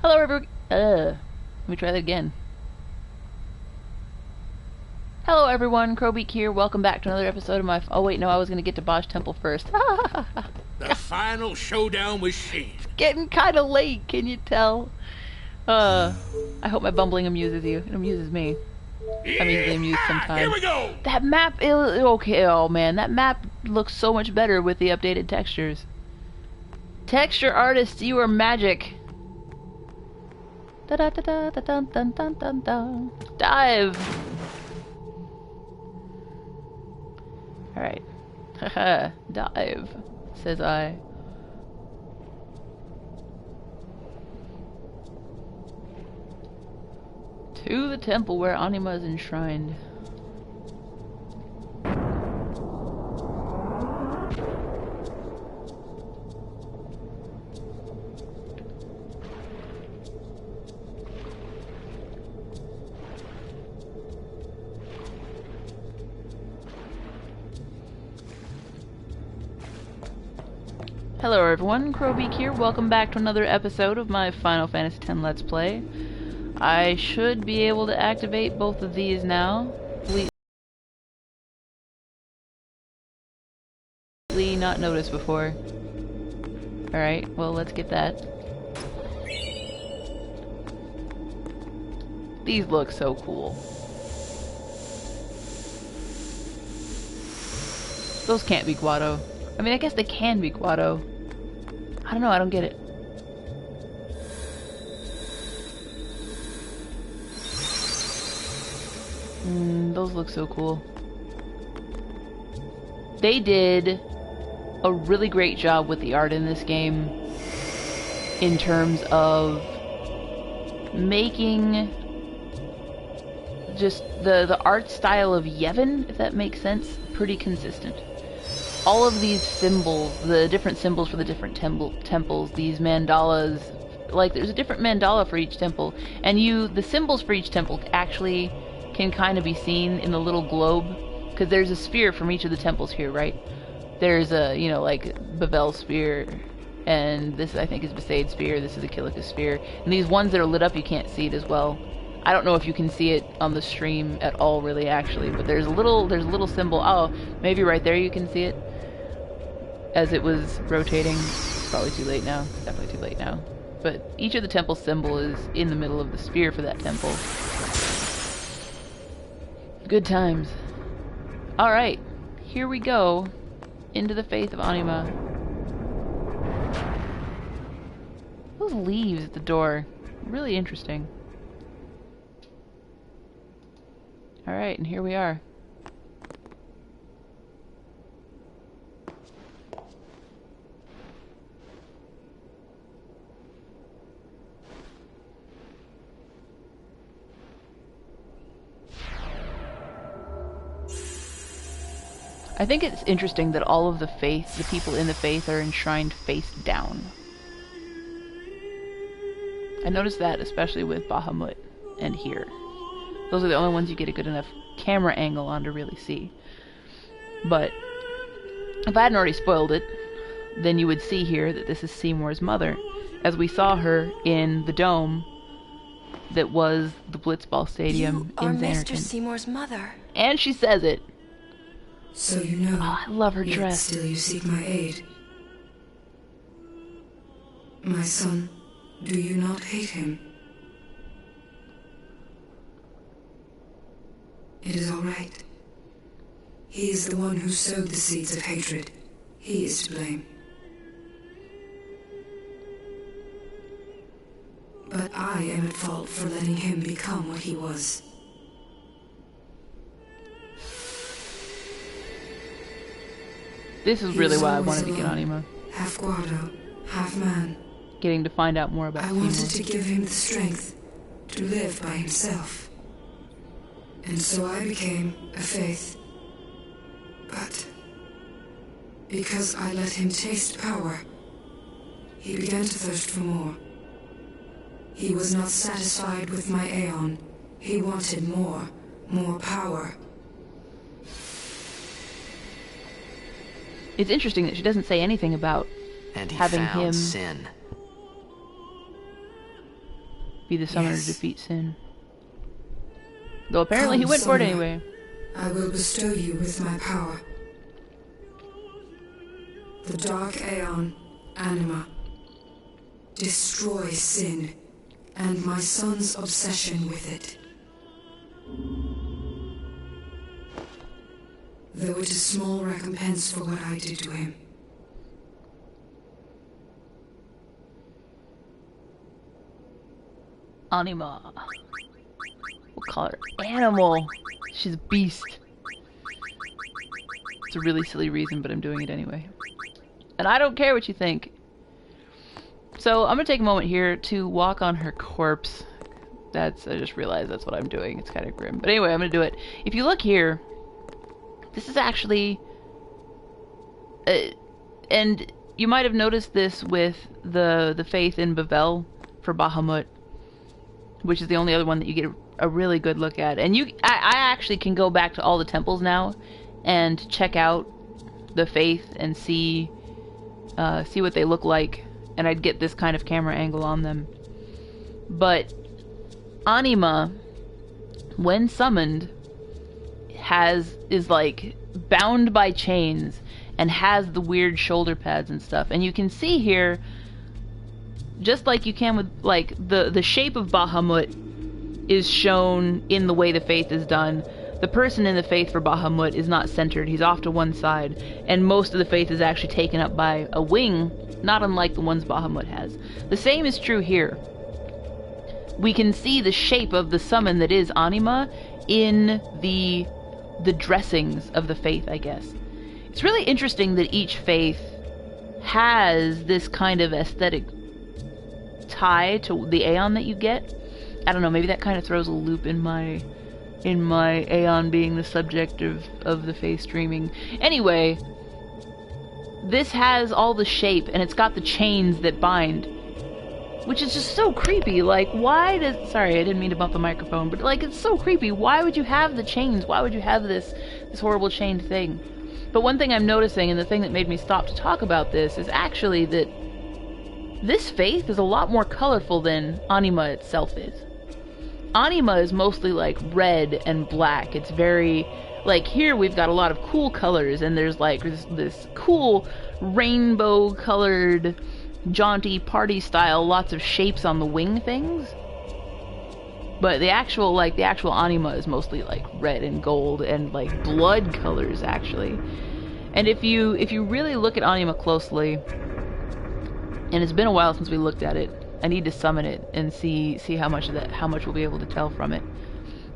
Hello, everyone. Let me try that again. Hello, everyone. Crowbeak here. Welcome back to another episode of my. Oh wait, no, I was gonna get to Bosch Temple first. The final showdown with Sheen. It's getting kind of late. Can you tell? I hope my bumbling amuses you. It amuses me. I'm easily amused sometimes. Here we go. That map is okay. Oh man, that map looks so much better with the updated textures. Texture artists, you are magic. Da da da da da dun dun dun dun dun. Dive. All right. Haha. Dive, says I. To the temple where Anima is enshrined. Hello everyone, Crowbeak here. Welcome back to another episode of my Final Fantasy X Let's Play. I should be able to activate both of these now. Completely not noticed before. Alright, well let's get that. These look so cool. Those can't be Guado. I mean, I guess they can be Guado. I don't know, I don't get it. Those look so cool. They did a really great job with the art in this game in terms of making just the art style of Yevon, if that makes sense, pretty consistent. All of these symbols, the different symbols for the different temples, these mandalas, like there's a different mandala for each temple, and the symbols for each temple actually can kind of be seen in the little globe, because there's a sphere from each of the temples here, right? There's a, you know, like Bavel sphere, and this I think is Besaid sphere, this is a Kilika sphere, and these ones that are lit up you can't see it as well. I don't know if you can see it on the stream at all, really, actually, but there's a little symbol. Oh, maybe right there you can see it as it was rotating. Probably too late now. Definitely too late now. But each of the temple symbol is in the middle of the sphere for that temple. Good times. Alright, here we go into the faith of Anima. Those leaves at the door, really interesting. Alright, and here we are. I think it's interesting that all of the people in the faith are enshrined face down. I noticed that especially with Bahamut and here. Those are the only ones you get a good enough camera angle on to really see. But if I hadn't already spoiled it, then you would see here that this is Seymour's mother, as we saw her in the dome that was the Blitzball Stadium in Xanarkand. You are Mr. Seymour's mother. And she says it. So you know, oh, I love her yet dress. Still you seek my aid. My son, do you not hate him? It is all right. He is the one who sowed the seeds of hatred. He is to blame. But I am at fault for letting him become what he was. This is really why I wanted to get Anima. Half Guado, half man. Getting to find out more about Seymour. I wanted to give him the strength to live by himself. And so I became a faith. But because I let him taste power, he began to thirst for more. He was not satisfied with my Aeon. He wanted more power. It's interesting that she doesn't say anything about and he having found him sin. Be the summoner Yes. to defeat sin. Though apparently he Come, went for it summoner. anyway. I will bestow you with my power. The Dark Aeon, Anima. Destroy sin, and my son's obsession with it. Though it is small recompense for what I did to him. Anima. We'll call her Animal. She's a beast. It's a really silly reason, but I'm doing it anyway. And I don't care what you think. So I'm gonna take a moment here to walk on her corpse. I just realized that's what I'm doing. It's kind of grim. But anyway, I'm gonna do it. If you look here, this is actually... and you might have noticed this with the faith in Bavel for Bahamut, which is the only other one that you get a really good look at. And I actually can go back to all the temples now and check out the faith and see what they look like, and I'd get this kind of camera angle on them. But Anima, when summoned, is like bound by chains and has the weird shoulder pads and stuff. And you can see here, just like you can with like the shape of Bahamut is shown in the way the faith is done. The person in the faith for Bahamut is not centered. He's off to one side, and most of the faith is actually taken up by a wing, not unlike the ones Bahamut has. The same is true here. We can see the shape of the summon that is Anima in the dressings of the faith, I guess. It's really interesting that each faith has this kind of aesthetic tie to the Aeon that you get. I don't know, maybe that kind of throws a loop in my Aeon being the subject of the faith streaming. Anyway, this has all the shape, and it's got the chains that bind, which is just so creepy. Like, why does... Sorry, I didn't mean to bump the microphone, but like, it's so creepy. Why would you have the chains? Why would you have this horrible chained thing? But one thing I'm noticing, and the thing that made me stop to talk about this, is actually that this faith is a lot more colorful than Anima itself is. Anima is mostly like red and black. It's very... Like, here we've got a lot of cool colors, and there's like this cool rainbow-colored, jaunty party style, lots of shapes on the wing things. But the actual Anima is mostly like red and gold and like blood colors, actually. And if you really look at Anima closely, and it's been a while since we looked at it, I need to summon it and see how much we'll be able to tell from it.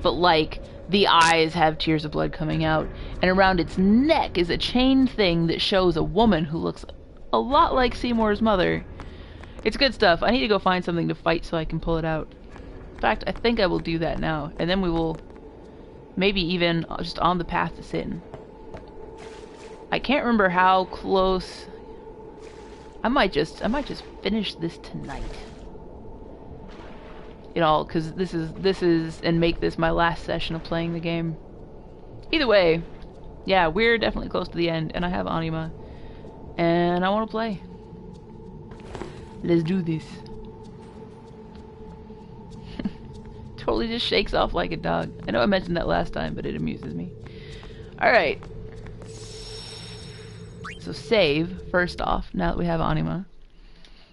But like, the eyes have tears of blood coming out, and around its neck is a chain thing that shows a woman who looks a lot like Seymour's mother. It's good stuff. I need to go find something to fight so I can pull it out. In fact, I think I will do that now, and then we will maybe even just on the path to Sin. I can't remember how close. I might just finish this tonight. You know, because this is and make this my last session of playing the game. Either way, yeah, we're definitely close to the end, and I have Anima, and I want to play. Let's do this. Totally just shakes off like a dog. I know I mentioned that last time, but it amuses me. Alright. So save, first off, now that we have Anima.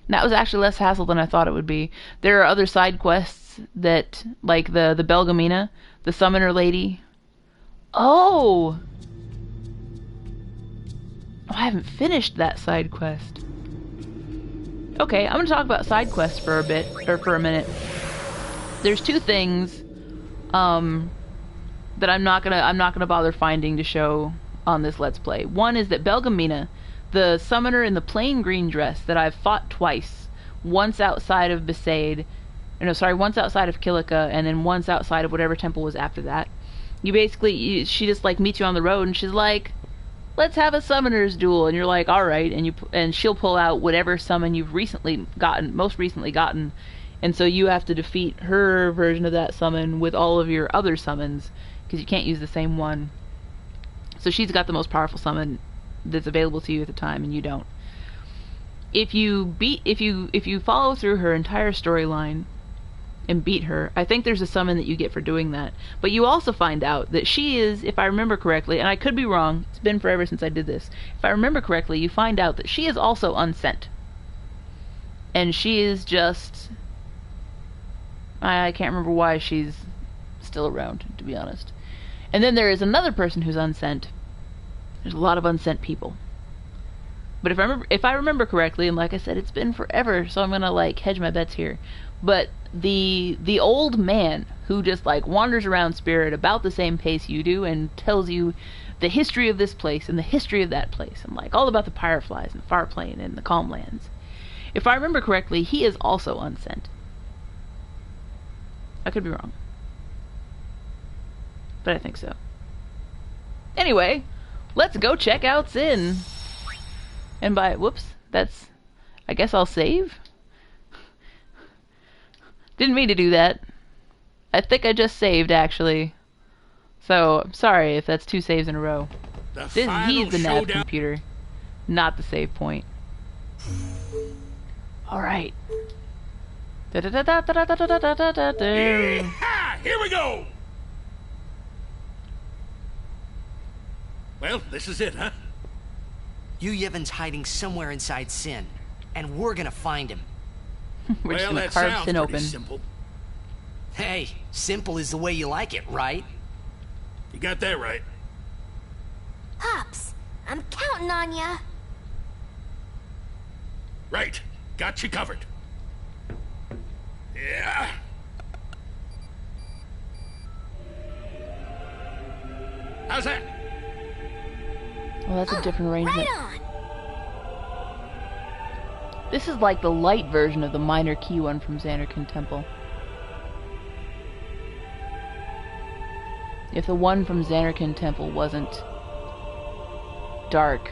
And that was actually less hassle than I thought it would be. There are other side quests that, like the Belgamina, the summoner lady. Oh! I haven't finished that side quest. Okay, I'm gonna talk about side quests for a bit, or for a minute. There's two things that I'm not gonna bother finding to show on this Let's Play. One is that Belgamina, the summoner in the plain green dress that I've fought twice, once outside of Besaid, once outside of Kilika, and then once outside of whatever temple was after that. She just like meets you on the road, and she's like, "Let's have a summoner's duel," and you're like, "All right," and she'll pull out whatever summon you've most recently gotten. And so you have to defeat her version of that summon with all of your other summons, because you can't use the same one. So she's got the most powerful summon that's available to you at the time, and you don't. If you follow through her entire storyline, and beat her. I think there's a summon that you get for doing that. But you also find out that she is, if I remember correctly, and I could be wrong, it's been forever since I did this. If I remember correctly, you find out that she is also unsent. And she is just... I can't remember why she's still around, to be honest. And then there is another person who's unsent. There's a lot of unsent people. But if I remember correctly, and like I said, it's been forever, so I'm gonna like hedge my bets here. But the old man who just like wanders around Spirit about the same pace you do and tells you the history of this place and the history of that place and like all about the Fireflies and the Far Plane and the Calm Lands. If I remember correctly, he is also unsent. I could be wrong, but I think so. Anyway, let's go check out Sin. And by whoops, that's, I guess I'll save. Didn't mean to do that. I think I just saved, actually. So, I'm sorry if that's 2 saves in a row. He's the nav computer, not the save point. Alright. Here we go! Well, this is it, huh? Yu Yevon's hiding somewhere inside Sin, and we're gonna find him. We're just gonna that carve sounds Sin pretty open. simple. Hey, simple is the way you like it, right? You got that right. Pops, I'm counting on ya. Right. Got you covered. Yeah. How's that? Well, that's a different arrangement. Right on. This is like the light version of the minor key one from Xanarkand Temple. If the one from Xanarkand Temple wasn't dark.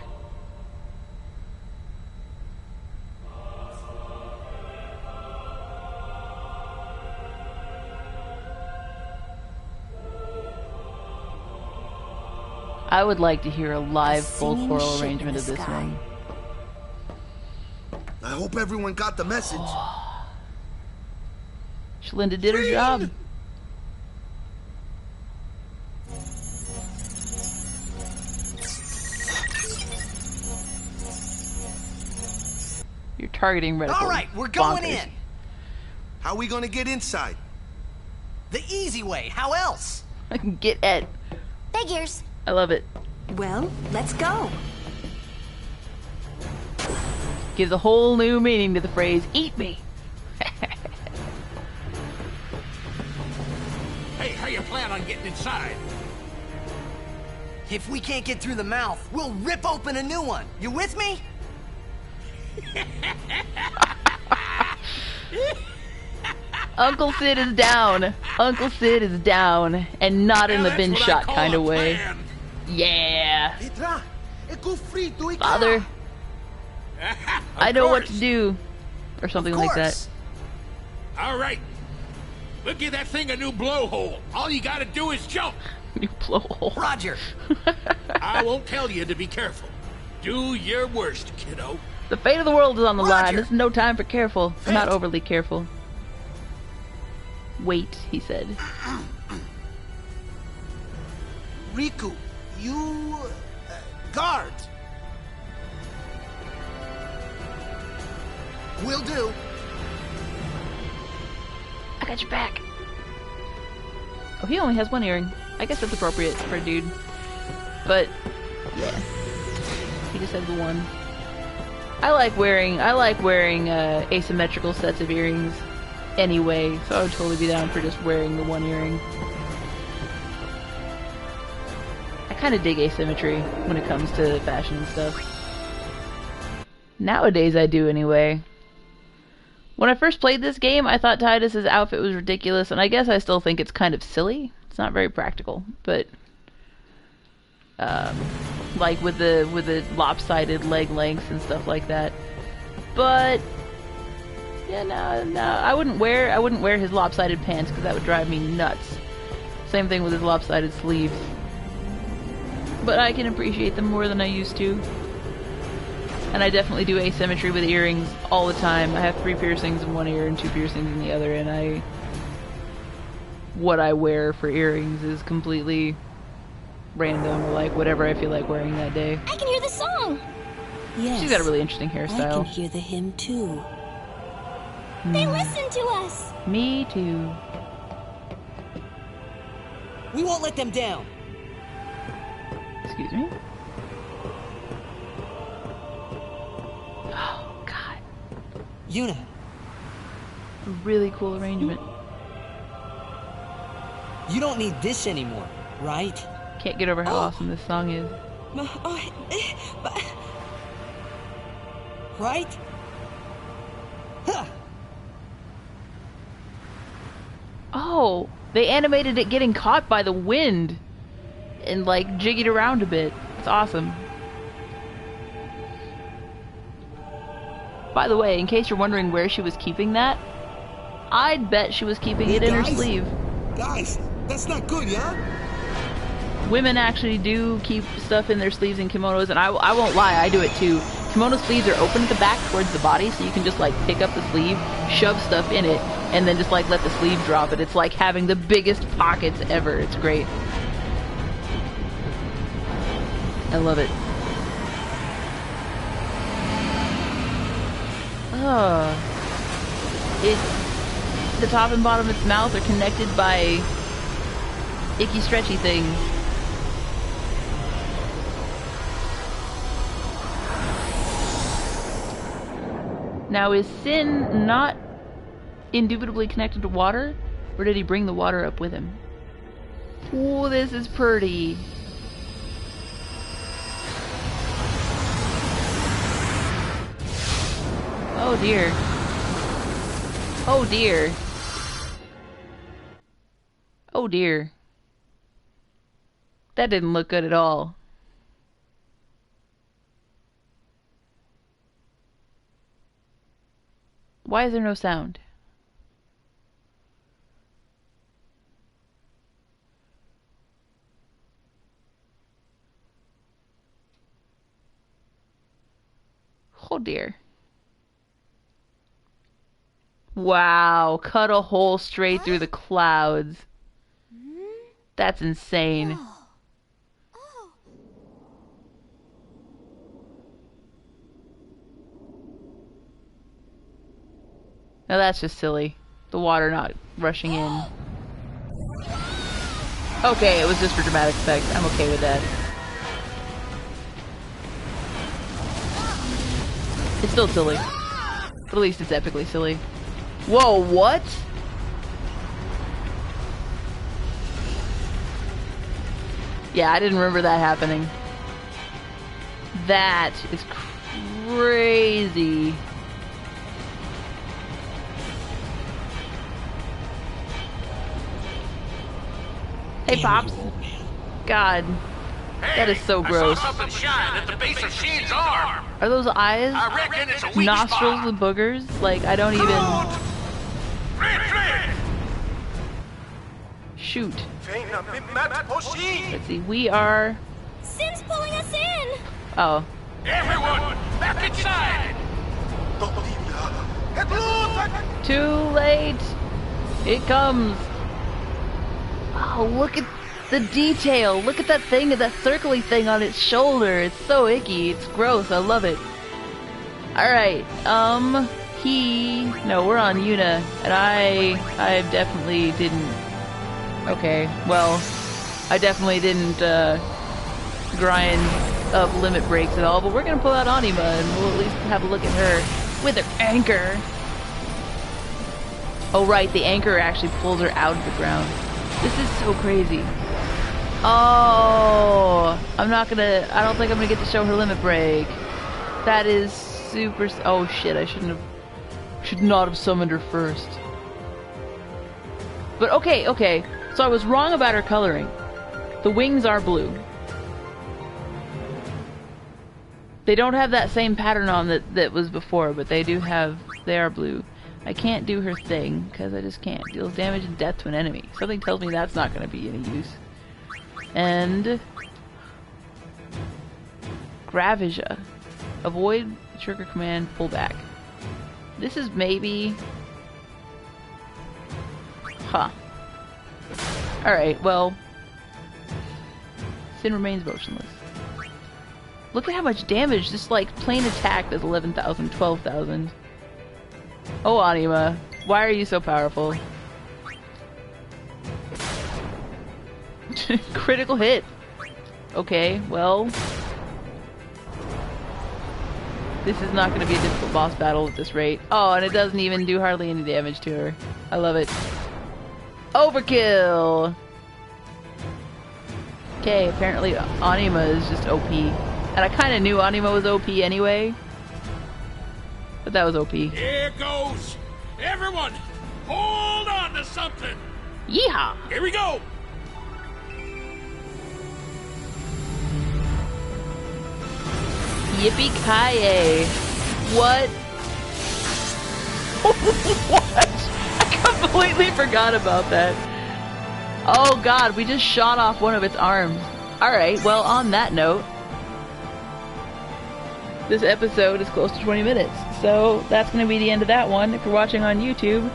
I would like to hear a live full choral arrangement of this one. I hope everyone got the message. Shalinda did her job. You're targeting reticle. All right, we're going bonkers. in. How are we gonna get inside? The easy way. How else? Get Ed. Figures. I love it. Well, let's go. Gives a whole new meaning to the phrase, eat me. Hey, how you plan on getting inside? If we can't get through the mouth, we'll rip open a new one. You with me? Uncle Sid is down. Uncle Sid is down. And not in the bin shot kind of way. Plan. Yeah. Father. Father, I know what to do. Or something Of like that. course. All right. We'll give that thing a new blowhole. All you gotta do is jump. You blowhole. Roger. I won't tell you to be careful. Do your worst, kiddo. The fate of the world is on the line. Roger. This is no time for careful. Not overly careful. Wait, he said. Riku, you... guard. Will do. I got your back. Oh, he only has one earring. I guess that's appropriate for a dude. But, yeah. He just has the one. I like wearing asymmetrical sets of earrings anyway, so I would totally be down for just wearing the one earring. I kind of dig asymmetry when it comes to fashion and stuff. Nowadays I do anyway. When I first played this game, I thought Tidus's outfit was ridiculous, and I guess I still think it's kind of silly. It's not very practical, but like with the lopsided leg lengths and stuff like that. But yeah, no, I wouldn't wear his lopsided pants because that would drive me nuts. Same thing with his lopsided sleeves. But I can appreciate them more than I used to. And I definitely do asymmetry with earrings all the time. I have 3 piercings in one ear and 2 piercings in the other, and what I wear for earrings is completely random, or like whatever I feel like wearing that day. I can hear the song. Yes. She's got a really interesting I hairstyle. can hear the hymn too. They listen to us. Me too. We won't let them down. Excuse me? Oh, God. Yuna, A really cool arrangement. you don't need this anymore, right? Can't get over how awesome this song is. Right? Huh. Oh, they animated it getting caught by the wind and like jiggied around a bit. It's awesome. By the way, in case you're wondering where she was keeping that, I'd bet she was keeping it in her sleeve. Guys, that's not good, yeah? Women actually do keep stuff in their sleeves in kimonos, and I won't lie, I do it too. Kimono sleeves are open at the back towards the body, so you can just like pick up the sleeve, shove stuff in it, and then just like let the sleeve drop it. It's like having the biggest pockets ever. It's great. I love it. The top and bottom of its mouth are connected by icky stretchy things. Now, is Sin not indubitably connected to water, or did he bring the water up with him? Ooh, this is pretty. Oh dear. Oh dear. Oh dear. That didn't look good at all. Why is there no sound? Oh dear. Wow, cut a hole straight through the clouds. That's insane. Now that's just silly. The water not rushing in. Okay, it was just for dramatic effect. I'm okay with that. It's still silly. But at least it's epically silly. Whoa, what? Yeah, I didn't remember that happening. That is crazy. Hey, Pops. God. That is so gross. I saw something shine at the base of Shin's arm. Are those eyes? I reckon it's a weak Nostrils spot. with boogers? Like, I don't even... Red. Shoot. Let's see, we are... Sin's pulling us in. Oh. Everyone, back inside. Too late! It comes! Oh, look at the detail! Look at that thing, that circly thing on its shoulder! It's so icky, it's gross, I love it. Alright, no, we're on Yuna, and I definitely didn't... Okay, well, I definitely didn't, grind up limit breaks at all, but we're gonna pull out Anima, and we'll at least have a look at her with her anchor. Oh right, the anchor actually pulls her out of the ground. This is so crazy. Oh, I don't think I'm gonna get to show her limit break. That is super, oh shit, I should not have summoned her first. But okay, so I was wrong about her coloring. The wings are blue. They don't have that same pattern on that was before, but they are blue. I can't do her thing, because I just can't. Deals damage and death to an enemy. Something tells me that's not going to be any use. And... Gravisia. Avoid trigger command, pull back. This is maybe... Huh. Alright, well... Sin remains motionless. Look at how much damage this, like, plain attack does. 11,000, 12,000. Oh, Anima. Why are you so powerful? Critical hit. Okay, well... This is not going to be a difficult boss battle at this rate. Oh, and it doesn't even do hardly any damage to her. I love it. Overkill! Okay, apparently Anima is just OP. And I kind of knew Anima was OP anyway. But that was OP. Here goes! Everyone, hold on to something! Yeehaw! Here we go! Yippee-ki-yay. What? What? I completely forgot about that. Oh god, we just shot off one of its arms. Alright, well, on that note, this episode is close to 20 minutes, so that's going to be the end of that one. If you're watching on YouTube,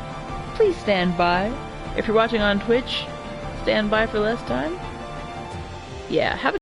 please stand by. If you're watching on Twitch, stand by for less time. Yeah, have a